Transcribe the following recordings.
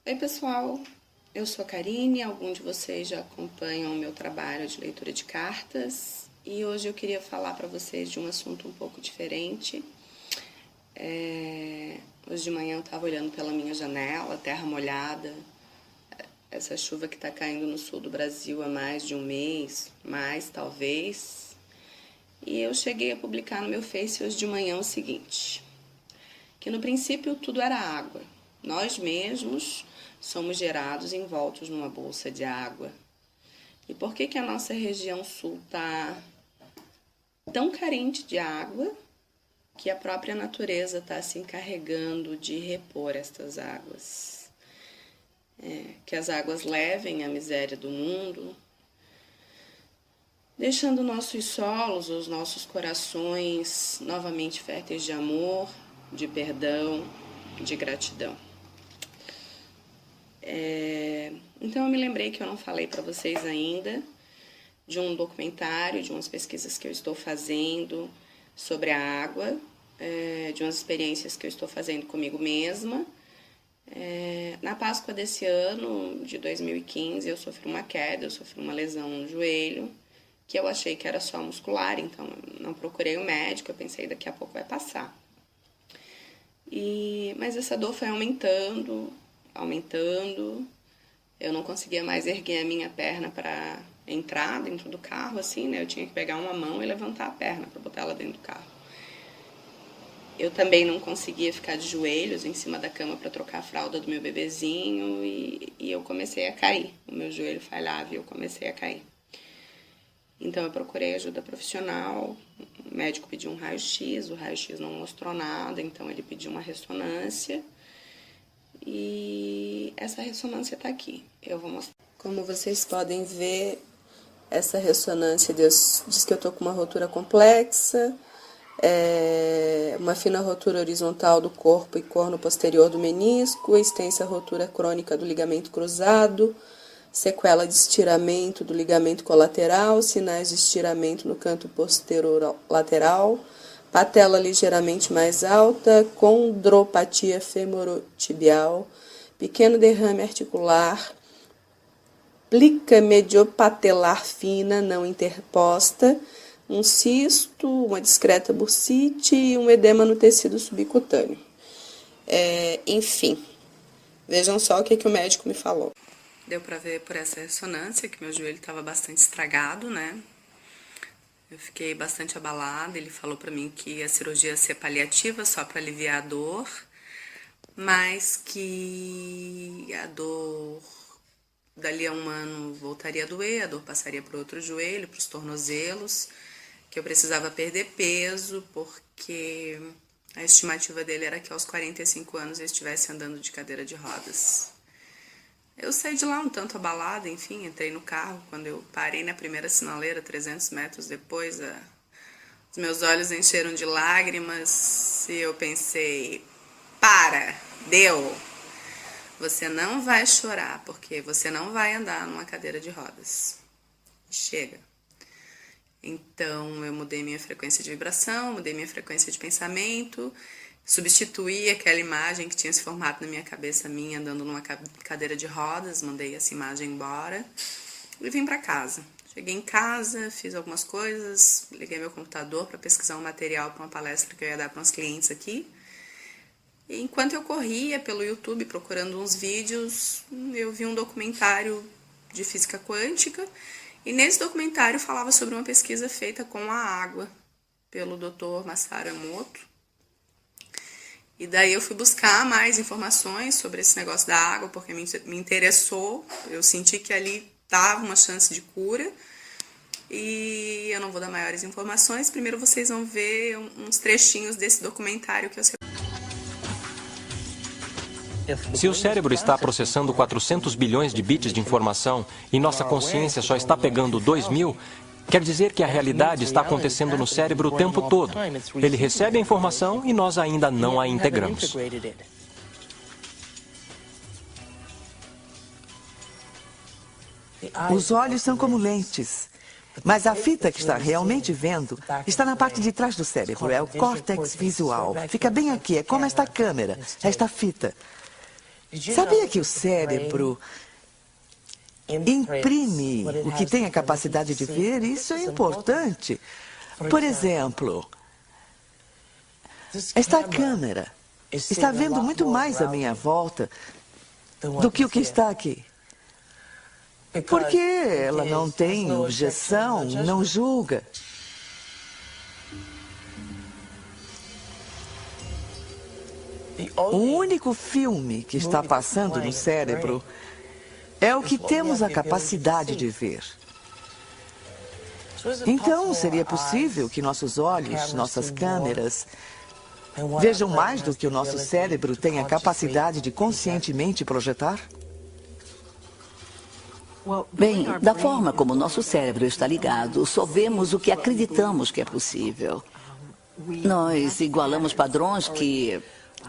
Oi, pessoal. Eu sou a Karine, alguns de vocês já acompanham o meu trabalho de leitura de cartas e hoje eu queria falar para vocês de um assunto um pouco diferente. Hoje de manhã eu estava olhando pela minha janela, terra molhada, essa chuva que está caindo no sul do Brasil há mais de um mês, mais talvez, e eu cheguei a publicar no meu Face hoje de manhã o seguinte, que no princípio tudo era água, nós mesmos somos gerados envoltos numa bolsa de água. E por que a nossa região sul está tão carente de água que a própria natureza está se encarregando de repor estas águas? Que as águas levem a miséria do mundo, deixando nossos solos, os nossos corações novamente férteis de amor, de perdão, de gratidão. Então eu me lembrei que eu não falei para vocês ainda de um documentário, de umas pesquisas que eu estou fazendo sobre a água, de umas experiências que eu estou fazendo comigo mesma. Na Páscoa desse ano, de 2015, eu sofri uma queda, eu sofri uma lesão no joelho, que eu achei que era só muscular, então eu não procurei o médico, eu pensei daqui a pouco vai passar. Mas essa dor foi aumentando, eu não conseguia mais erguer a minha perna para entrar dentro do carro, assim, né? Eu tinha que pegar uma mão e levantar a perna para botar ela dentro do carro. Eu também não conseguia ficar de joelhos em cima da cama para trocar a fralda do meu bebezinho e eu comecei a cair. O meu joelho falhava e eu comecei a cair. Então eu procurei ajuda profissional, o médico pediu um raio-x, o raio-x não mostrou nada, então ele pediu uma ressonância e essa ressonância está aqui. Eu vou mostrar. Como vocês podem ver, essa ressonância diz que eu estou com uma rotura complexa, uma fina rotura horizontal do corpo e corno posterior do menisco, extensa rotura crônica do ligamento cruzado, sequela de estiramento do ligamento colateral, sinais de estiramento no canto posterior lateral, patela ligeiramente mais alta, condropatia femorotibial, pequeno derrame articular, plica mediopatelar fina não interposta, um cisto, uma discreta bursite e um edema no tecido subcutâneo. Enfim, vejam só o que o médico me falou. Deu para ver por essa ressonância que meu joelho estava bastante estragado, né? Eu fiquei bastante abalada. Ele falou para mim que a cirurgia ia ser paliativa, só para aliviar a dor, mas que a dor dali a um ano voltaria a doer, a dor passaria para o outro joelho, para os tornozelos, que eu precisava perder peso, porque a estimativa dele era que aos 45 anos eu estivesse andando de cadeira de rodas. Eu saí de lá um tanto abalada, enfim, entrei no carro. Quando eu parei na primeira sinaleira, 300 metros depois, os meus olhos encheram de lágrimas e eu pensei, deu! Você não vai chorar, porque você não vai andar numa cadeira de rodas. Chega. Então, eu mudei minha frequência de vibração, mudei minha frequência de pensamento, substituí aquela imagem que tinha se formado na minha cabeça andando numa cadeira de rodas, mandei essa imagem embora e vim para casa. Cheguei em casa, fiz algumas coisas, liguei meu computador para pesquisar um material para uma palestra que eu ia dar para uns clientes aqui. E enquanto eu corria pelo YouTube procurando uns vídeos, eu vi um documentário de física quântica e nesse documentário falava sobre uma pesquisa feita com a água pelo Dr. Masaru Emoto. E daí eu fui buscar mais informações sobre esse negócio da água, porque me interessou, eu senti que ali estava uma chance de cura. E eu não vou dar maiores informações, primeiro vocês vão ver uns trechinhos desse documentário que eu sei. Se o cérebro está processando 400 bilhões de bits de informação e nossa consciência só está pegando 2.000, quer dizer que a realidade está acontecendo no cérebro o tempo todo. Ele recebe a informação e nós ainda não a integramos. Os olhos são como lentes. Mas a fita que está realmente vendo está na parte de trás do cérebro, é o córtex visual. Fica bem aqui, é como esta câmera, esta fita. Sabia que o cérebro imprime o que tem a capacidade de ver? Isso é importante. Por exemplo, esta câmera está vendo muito mais à minha volta do que o que está aqui. Porque ela não tem objeção, não julga. O único filme que está passando no cérebro é o que temos a capacidade de ver. Então, seria possível que nossos olhos, nossas câmeras, vejam mais do que o nosso cérebro tem a capacidade de conscientemente projetar? Bem, da forma como o nosso cérebro está ligado, só vemos o que acreditamos que é possível. Nós igualamos padrões que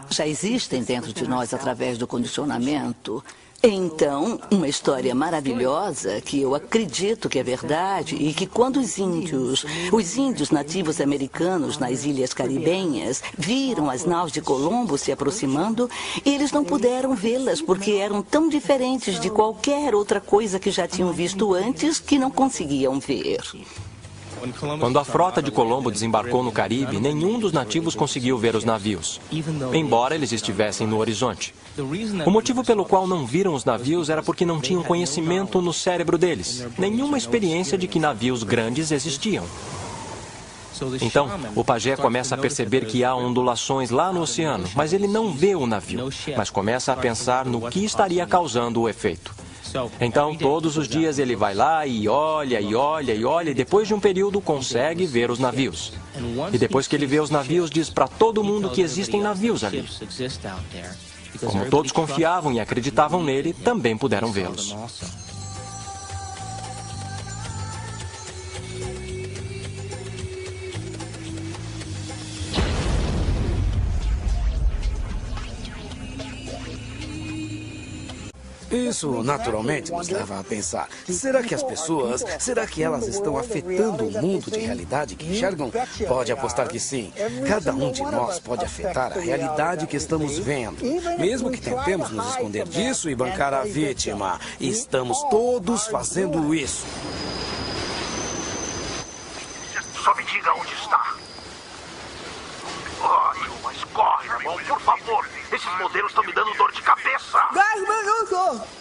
já existem dentro de nós através do condicionamento. Então, uma história maravilhosa que eu acredito que é verdade e que quando os índios nativos americanos nas ilhas caribenhas viram as naus de Colombo se aproximando, eles não puderam vê-las porque eram tão diferentes de qualquer outra coisa que já tinham visto antes que não conseguiam ver. Quando a frota de Colombo desembarcou no Caribe, nenhum dos nativos conseguiu ver os navios, embora eles estivessem no horizonte. O motivo pelo qual não viram os navios era porque não tinham conhecimento no cérebro deles, nenhuma experiência de que navios grandes existiam. Então, o pajé começa a perceber que há ondulações lá no oceano, mas ele não vê o navio, mas começa a pensar no que estaria causando o efeito. Então, todos os dias ele vai lá e olha, e olha, e olha, e depois de um período consegue ver os navios. E depois que ele vê os navios, diz para todo mundo que existem navios ali. Como todos confiavam e acreditavam nele, também puderam vê-los. Isso, naturalmente, nos leva a pensar. Será que elas estão afetando o mundo de realidade que enxergam? Pode apostar que sim. Cada um de nós pode afetar a realidade que estamos vendo. Mesmo que tentemos nos esconder disso e bancar a vítima. Estamos todos fazendo isso. Só me diga onde está. Ótimo, mas corre, meu irmão, por favor. Esses modelos estão me dando dor de cabeça. 10 minutos!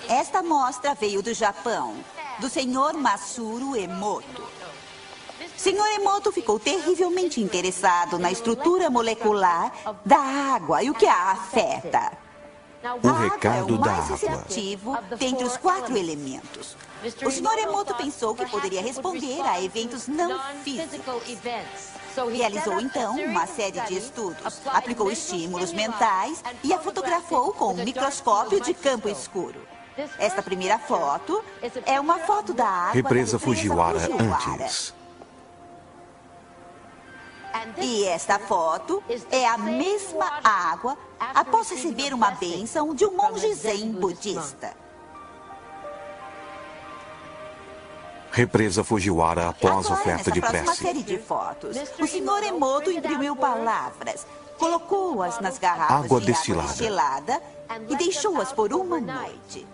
Esta amostra veio do Japão, do Sr. Masaru Emoto. Sr. Emoto ficou terrivelmente interessado na estrutura molecular da água e o que a afeta. O A água recado é o da mais água. receptivo dentre os 4 elementos. O Sr. Emoto pensou que poderia responder a eventos não físicos. Realizou, então, uma série de estudos, aplicou estímulos mentais e a fotografou com um microscópio de campo escuro. Esta primeira foto é uma foto da água Represa da Fujiwara antes. E esta foto é a mesma água após receber uma bênção de um monge zen budista. Represa Fujiwara após Agora, oferta de nessa próxima prece. série de fotos, o Sr. Emoto imprimiu palavras, colocou-as nas garrafas Água de destilada. água destilada e deixou-as por uma noite.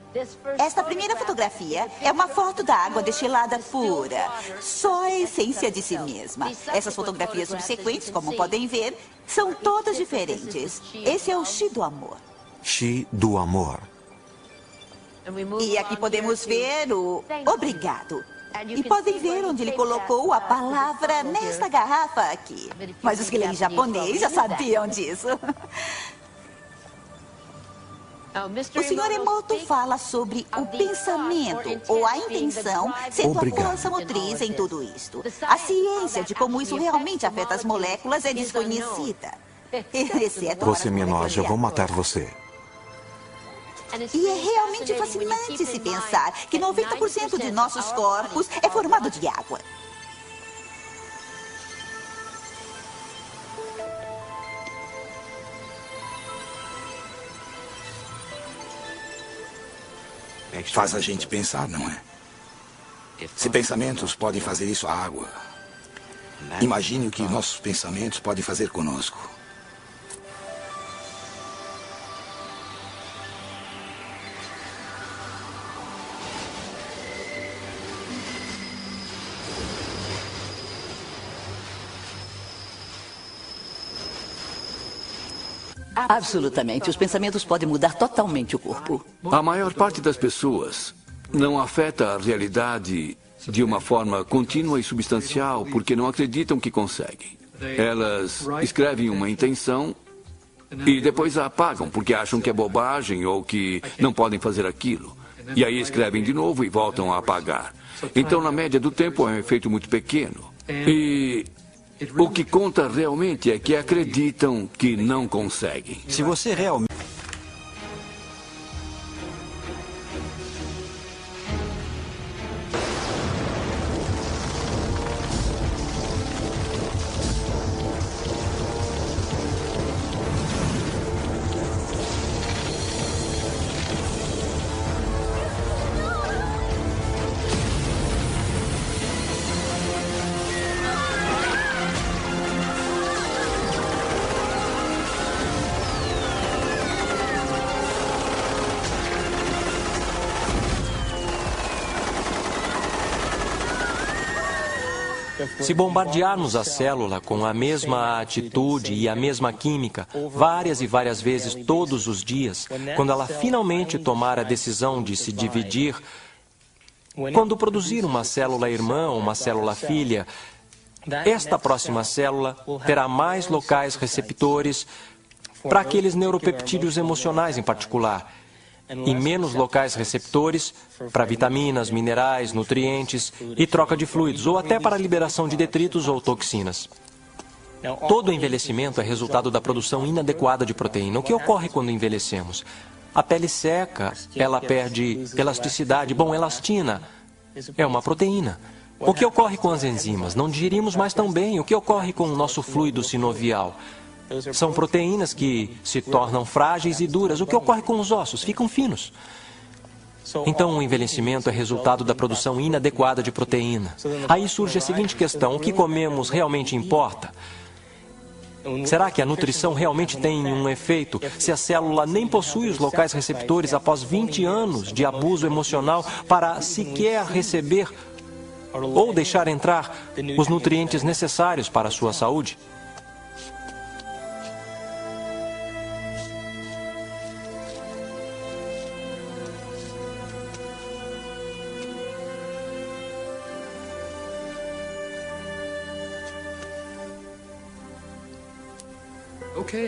Esta primeira fotografia é uma foto da água destilada pura, só a essência de si mesma. Essas fotografias subsequentes, como podem ver, são todas diferentes. Esse é o Shi do amor. Shi do amor. E aqui podemos ver o obrigado. E podem ver onde ele colocou a palavra nesta garrafa aqui. Mas os que leem japonês já sabiam disso. O Sr. Emoto fala sobre o pensamento ou a intenção sendo a força motriz em tudo isto. A ciência de como isso realmente afeta as moléculas é desconhecida. Exceto Você me enoja, vou matar você. E é realmente fascinante se pensar que 90% de nossos corpos é formado de água. Faz a gente pensar, não é? Se pensamentos podem fazer isso à água, imagine o que nossos pensamentos podem fazer conosco. Absolutamente. Os pensamentos podem mudar totalmente o corpo. A maior parte das pessoas não afeta a realidade de uma forma contínua e substancial porque não acreditam que conseguem. Elas escrevem uma intenção e depois a apagam porque acham que é bobagem ou que não podem fazer aquilo. E aí escrevem de novo e voltam a apagar. Então, na média do tempo, é um efeito muito pequeno. E o que conta realmente é que acreditam que não conseguem. Se você realmente... Se bombardearmos a célula com a mesma atitude e a mesma química, várias e várias vezes todos os dias, quando ela finalmente tomar a decisão de se dividir, quando produzir uma célula irmã ou uma célula filha, esta próxima célula terá mais locais receptores para aqueles neuropeptídeos emocionais em particular, e menos locais receptores para vitaminas, minerais, nutrientes e troca de fluidos, ou até para a liberação de detritos ou toxinas. Todo envelhecimento é resultado da produção inadequada de proteína. O que ocorre quando envelhecemos? A pele seca, ela perde elasticidade. Bom, elastina é uma proteína. O que ocorre com as enzimas? Não digerimos mais tão bem. O que ocorre com o nosso fluido sinovial? São proteínas que se tornam frágeis e duras. O que ocorre com os ossos? Ficam finos. Então, o envelhecimento é resultado da produção inadequada de proteína. Aí surge a seguinte questão: o que comemos realmente importa? Será que a nutrição realmente tem um efeito se a célula nem possui os locais receptores após 20 anos de abuso emocional para sequer receber ou deixar entrar os nutrientes necessários para a sua saúde?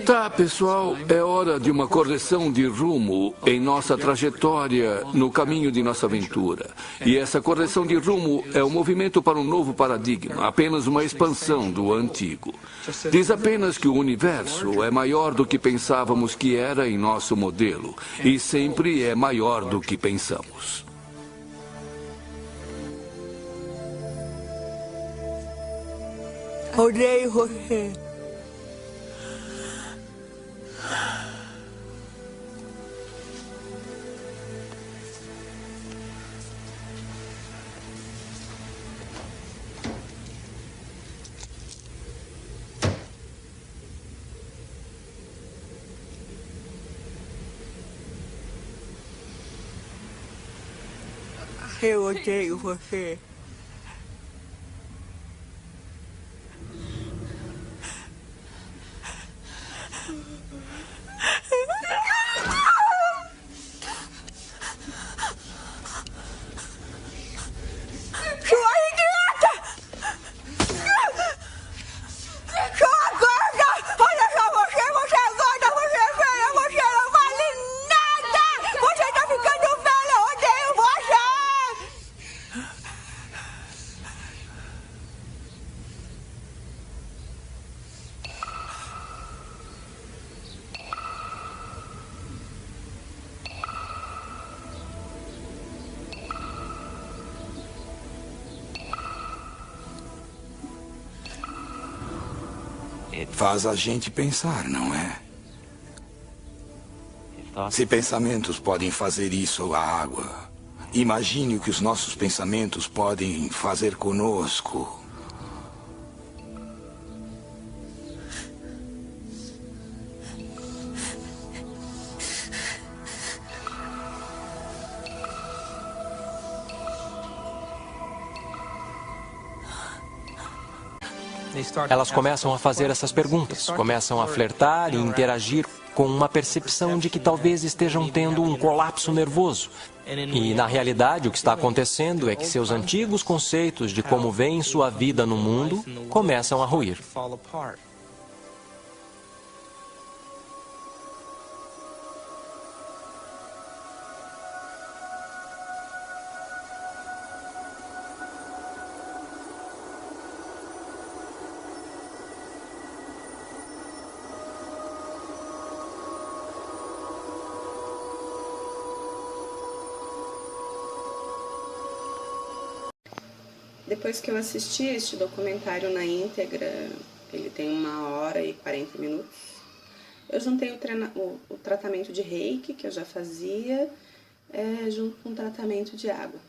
Tá, pessoal, é hora de uma correção de rumo em nossa trajetória no caminho de nossa aventura. E essa correção de rumo é um movimento para um novo paradigma, apenas uma expansão do antigo. Diz apenas que o universo é maior do que pensávamos que era em nosso modelo, e sempre é maior do que pensamos. Odeio você. Eu odeio você. Olha só você, você é gorda, você é feia, você não vale nada! Faz a gente pensar, não é? Se pensamentos podem fazer isso à água, imagine o que os nossos pensamentos podem fazer conosco. Elas começam a fazer essas perguntas, começam a flertar e interagir com uma percepção de que talvez estejam tendo um colapso nervoso. E, na realidade, o que está acontecendo é que seus antigos conceitos de como veem sua vida no mundo começam a ruir. Depois que eu assisti este documentário na íntegra, ele tem 1h e 40 minutos, eu juntei o tratamento de reiki, que eu já fazia, junto com o tratamento de água.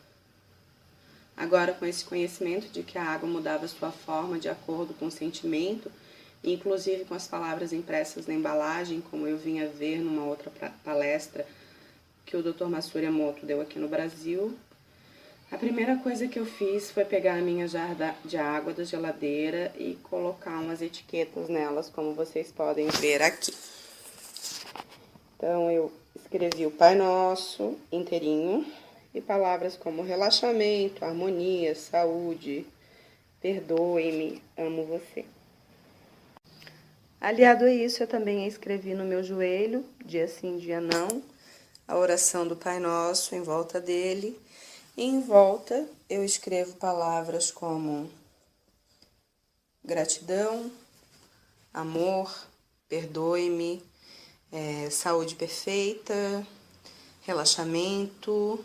Agora, com esse conhecimento de que a água mudava sua forma de acordo com o sentimento, inclusive com as palavras impressas na embalagem, como eu vinha ver numa outra palestra que o Dr. Masaru Emoto deu aqui no Brasil, a primeira coisa que eu fiz foi pegar a minha jarra de água da geladeira e colocar umas etiquetas nelas, como vocês podem ver aqui. Então, eu escrevi o Pai Nosso inteirinho e palavras como relaxamento, harmonia, saúde, perdoe-me, amo você. Aliado a isso, eu também escrevi no meu joelho, dia sim, dia não, a oração do Pai Nosso em volta dele. E em volta eu escrevo palavras como gratidão, amor, perdoe-me, saúde perfeita, relaxamento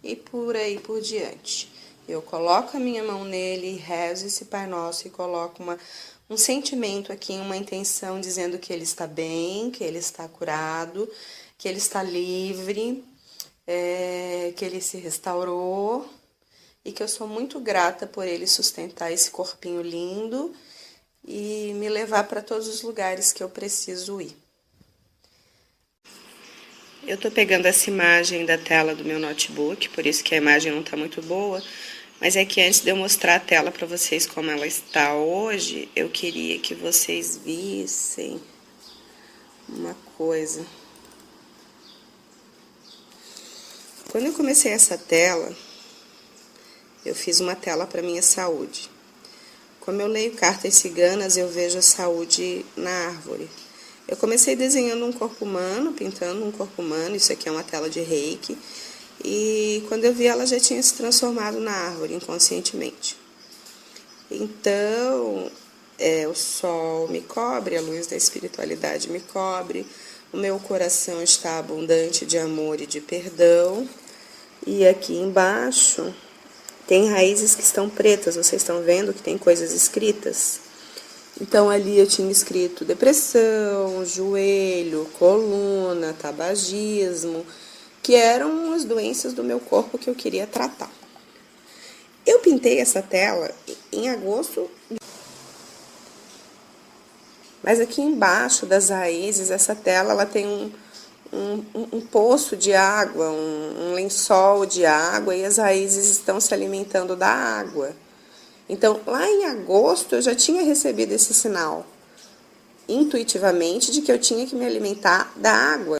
e por aí por diante. Eu coloco a minha mão nele, rezo esse Pai Nosso e coloco um sentimento aqui, uma intenção dizendo que ele está bem, que ele está curado, que ele está livre, que ele se restaurou e que eu sou muito grata por ele sustentar esse corpinho lindo e me levar para todos os lugares que eu preciso ir. Eu tô pegando essa imagem da tela do meu notebook, por isso que a imagem não tá muito boa, mas é que antes de eu mostrar a tela para vocês como ela está hoje, eu queria que vocês vissem uma coisa. Quando eu comecei essa tela, eu fiz uma tela para minha saúde. Como eu leio cartas ciganas, eu vejo a saúde na árvore. Eu comecei desenhando um corpo humano, pintando um corpo humano, isso aqui é uma tela de reiki, e quando eu vi ela já tinha se transformado na árvore inconscientemente. Então, o sol me cobre, a luz da espiritualidade me cobre, o meu coração está abundante de amor e de perdão. E aqui embaixo tem raízes que estão pretas, vocês estão vendo que tem coisas escritas? Então ali eu tinha escrito depressão, joelho, coluna, tabagismo, que eram as doenças do meu corpo que eu queria tratar. Eu pintei essa tela em agosto, mas aqui embaixo das raízes, essa tela ela tem um poço de água, um lençol de água, e as raízes estão se alimentando da água. Então, lá em agosto, eu já tinha recebido esse sinal, intuitivamente, de que eu tinha que me alimentar da água.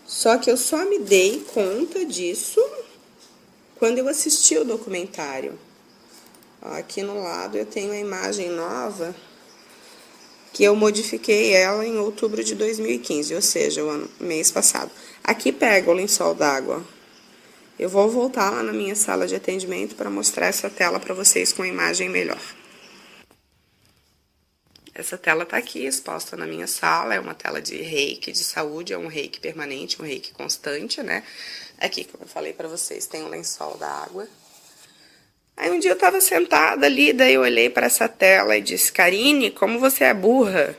Só que eu só me dei conta disso quando eu assisti o documentário. Aqui no lado eu tenho a imagem nova, que eu modifiquei ela em outubro de 2015, ou seja, o mês passado. Aqui pega o lençol d'água. Eu vou voltar lá na minha sala de atendimento para mostrar essa tela para vocês com a imagem melhor. Essa tela está aqui exposta na minha sala, é uma tela de reiki, de saúde, é um reiki permanente, um reiki constante, né? Aqui, como eu falei para vocês, tem um lençol d'água. Aí um dia eu estava sentada ali, daí eu olhei para essa tela e disse: Karine, como você é burra.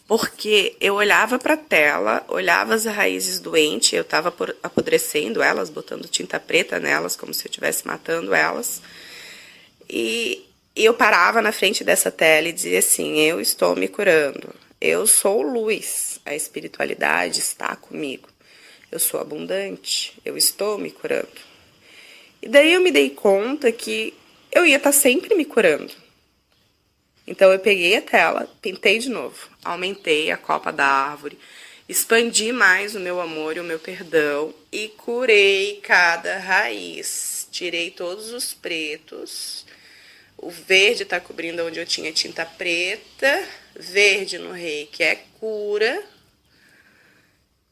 Porque eu olhava para a tela, olhava as raízes doentes, eu estava apodrecendo elas, botando tinta preta nelas, como se eu estivesse matando elas. E eu parava na frente dessa tela e dizia assim: eu estou me curando. Eu sou luz, a espiritualidade está comigo. Eu sou abundante, eu estou me curando. E daí eu me dei conta que eu ia estar sempre me curando. Então eu peguei a tela, pintei de novo, aumentei a copa da árvore, expandi mais o meu amor e o meu perdão e curei cada raiz. Tirei todos os pretos, o verde está cobrindo onde eu tinha tinta preta, verde no reiki é cura.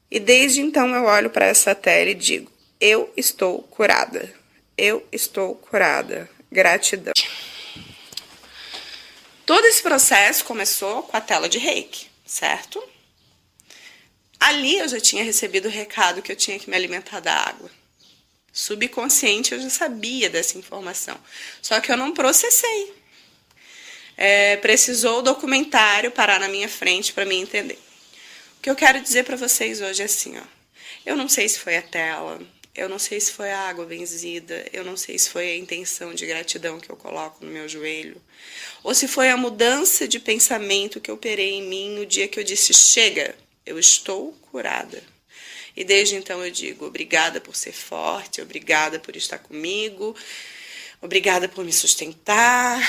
E desde então eu olho para essa tela e digo: eu estou curada, eu estou curada, gratidão. Todo esse processo começou com a tela de reiki, certo? Ali eu já tinha recebido o recado que eu tinha que me alimentar da água. Subconsciente eu já sabia dessa informação, só que eu não processei. Precisou o documentário parar na minha frente para me entender. O que eu quero dizer para vocês hoje é assim, ó. Eu não sei se foi a tela, eu não sei se foi a água benzida, eu não sei se foi a intenção de gratidão que eu coloco no meu joelho, ou se foi a mudança de pensamento que eu operei em mim no dia que eu disse: chega, eu estou curada. E desde então eu digo: obrigada por ser forte, obrigada por estar comigo, obrigada por me sustentar,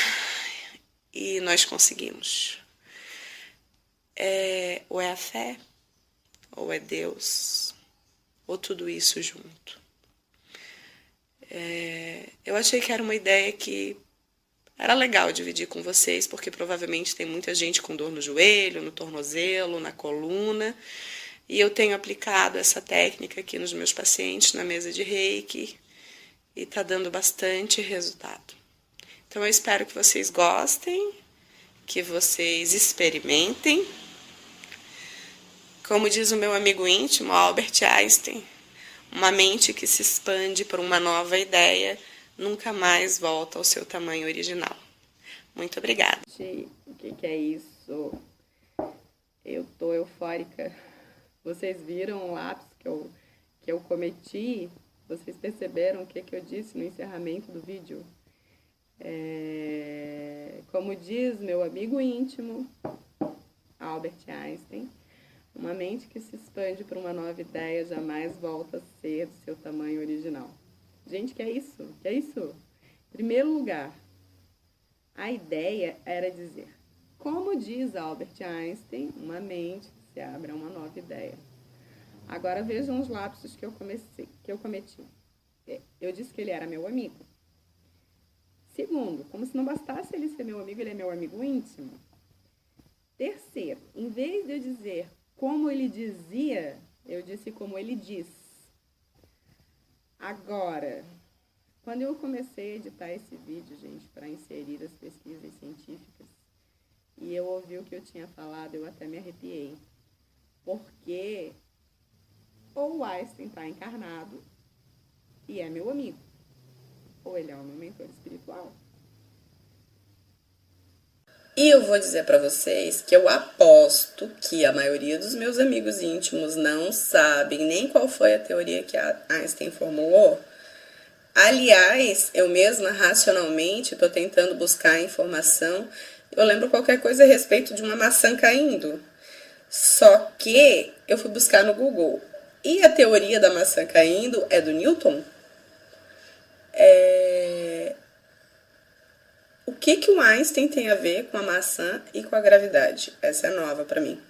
e nós conseguimos. Ou é a fé, ou é Deus, ou tudo isso junto. Eu achei que era uma ideia que era legal dividir com vocês, porque provavelmente tem muita gente com dor no joelho, no tornozelo, na coluna, e eu tenho aplicado essa técnica aqui nos meus pacientes na mesa de reiki, e está dando bastante resultado. Então eu espero que vocês gostem, que vocês experimentem. Como diz o meu amigo íntimo, Albert Einstein, uma mente que se expande por uma nova ideia nunca mais volta ao seu tamanho original. Muito obrigada. O que é isso? Eu tô eufórica. Vocês viram o lápis que eu cometi? Vocês perceberam o que eu disse no encerramento do vídeo? Como diz meu amigo íntimo, Albert Einstein, uma mente que se expande por uma nova ideia jamais volta a ser do seu tamanho original. Gente, que é isso? Que é isso? Em primeiro lugar, a ideia era dizer, como diz Albert Einstein, uma mente que se abre a uma nova ideia. Agora vejam os lapsos que eu cometi. Eu disse que ele era meu amigo. Segundo, como se não bastasse ele ser meu amigo, ele é meu amigo íntimo. Terceiro, em vez de eu dizer como ele dizia, eu disse como ele diz. Agora, quando eu comecei a editar esse vídeo, gente, para inserir as pesquisas científicas, e eu ouvi o que eu tinha falado, eu até me arrepiei. Porque ou o Einstein está encarnado e é meu amigo, ou ele é o meu mentor espiritual. E eu vou dizer para vocês que eu aposto que a maioria dos meus amigos íntimos não sabem nem qual foi a teoria que a Einstein formulou. Aliás, eu mesma racionalmente estou tentando buscar informação. Eu lembro qualquer coisa a respeito de uma maçã caindo. Só que eu fui buscar no Google. E a teoria da maçã caindo é do Newton. O que o Einstein tem a ver com a maçã e com a gravidade? Essa é nova para mim.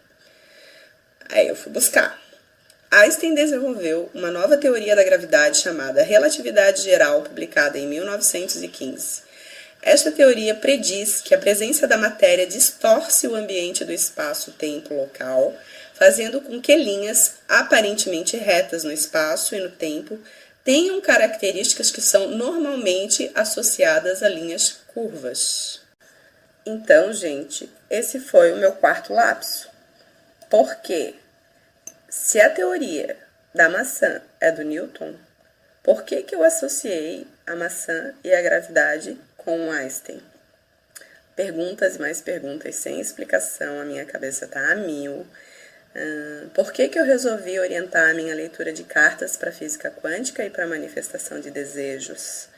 Aí eu fui buscar. Einstein desenvolveu uma nova teoria da gravidade chamada relatividade geral, publicada em 1915. Esta teoria prediz que a presença da matéria distorce o ambiente do espaço-tempo local, fazendo com que linhas aparentemente retas no espaço e no tempo tenham características que são normalmente associadas a linhas curvas. Então, gente, esse foi o meu quarto lapso. Por quê? Se a teoria da maçã é do Newton, Por que eu associei a maçã e a gravidade com Einstein? Perguntas e mais perguntas sem explicação, a minha cabeça está a mil. Por que eu resolvi orientar a minha leitura de cartas para física quântica e para manifestação de desejos?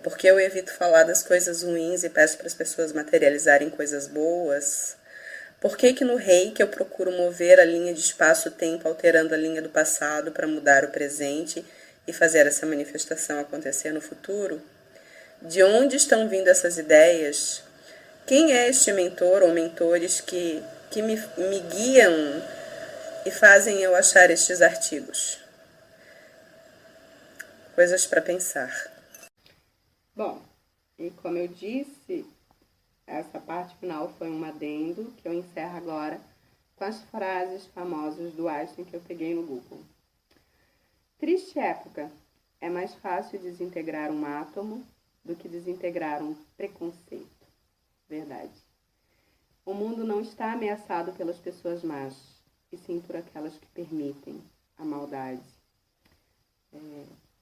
Porque eu evito falar das coisas ruins e peço para as pessoas materializarem coisas boas? Por que no Reiki eu procuro mover a linha de espaço-tempo alterando a linha do passado para mudar o presente e fazer essa manifestação acontecer no futuro? De onde estão vindo essas ideias? Quem é este mentor ou mentores que me guiam e fazem eu achar estes artigos? Coisas para pensar. Bom, e como eu disse, essa parte final foi um adendo que eu encerro agora com as frases famosas do Einstein que eu peguei no Google. Triste época, é mais fácil desintegrar um átomo do que desintegrar um preconceito. Verdade. O mundo não está ameaçado pelas pessoas más, e sim por aquelas que permitem a maldade.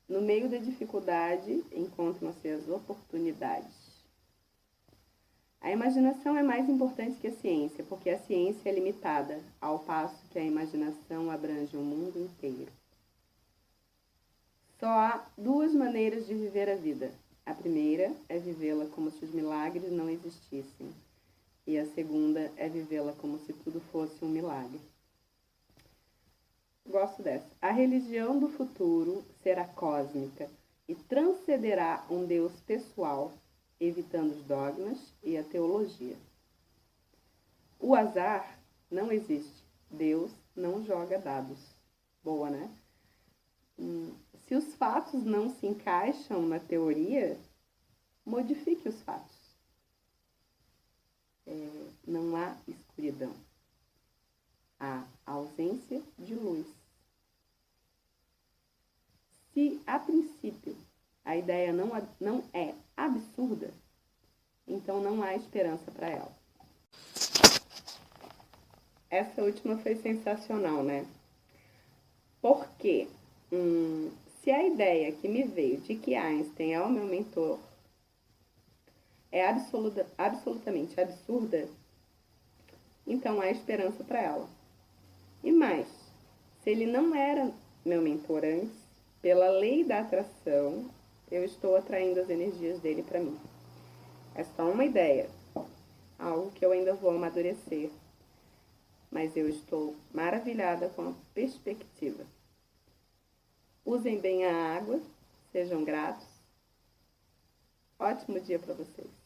No meio da dificuldade, encontram-se as oportunidades. A imaginação é mais importante que a ciência, porque a ciência é limitada, ao passo que a imaginação abrange o mundo inteiro. Só há duas maneiras de viver a vida. A primeira é vivê-la como se os milagres não existissem. E a segunda é vivê-la como se tudo fosse um milagre. Gosto dessa. A religião do futuro será cósmica e transcenderá um Deus pessoal, evitando os dogmas e a teologia. O azar não existe. Deus não joga dados. Boa, né? Se os fatos não se encaixam na teoria, modifique os fatos. Não há escuridão. Há ausência de luz. Se, a princípio, a ideia não é absurda, então não há esperança para ela. Essa última foi sensacional, né? Porque se a ideia que me veio de que Einstein é o meu mentor é absolutamente absurda, então há esperança para ela. E mais, se ele não era meu mentor antes, pela lei da atração, eu estou atraindo as energias dele para mim. É só uma ideia, algo que eu ainda vou amadurecer, mas eu estou maravilhada com a perspectiva. Usem bem a água, sejam gratos. Ótimo dia para vocês.